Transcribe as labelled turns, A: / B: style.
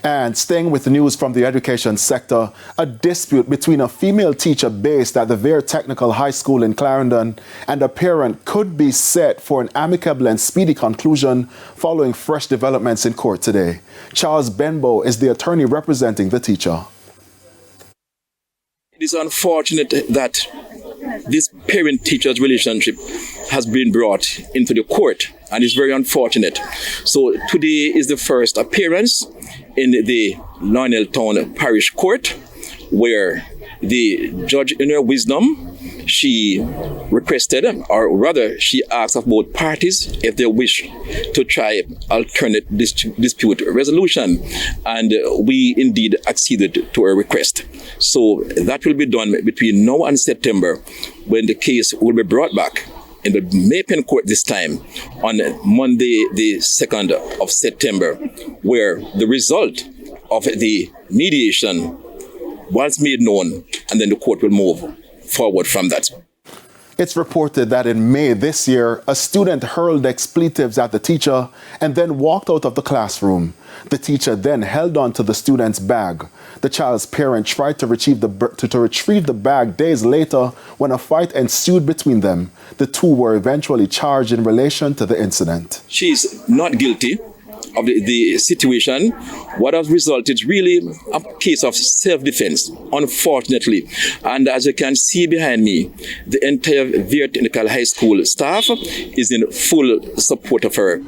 A: And staying with the news from the education sector, a dispute between a female teacher based at the Vere Technical High School in Clarendon and a parent could be set for an amicable and speedy conclusion following fresh developments in court today. Charles Benbow is the attorney representing the teacher.
B: It is unfortunate that this parent-teacher's relationship has been brought into the court, and it's very unfortunate. So today is the first appearance in the Lioneltown Parish Court, where the judge, in her wisdom, she requested, or rather she asked of both parties if they wish to try alternate dispute resolution, and we indeed acceded to her request. So that will be done between now and September, when the case will be brought back in the Jamaican court this time on Monday, the 2nd of September, where the result of the mediation was made known, and then the court will move forward from that.
A: It's reported that in May this year, a student hurled expletives at the teacher and then walked out of the classroom. The teacher then held on to the student's bag. The child's parent tried to retrieve the bag days later when a fight ensued between them. The two were eventually charged in relation to the incident.
B: She's not guilty of the situation. What has resulted really a case of self-defense, unfortunately. And as you can see behind me, the entire Vere Technical High School staff is in full support of her.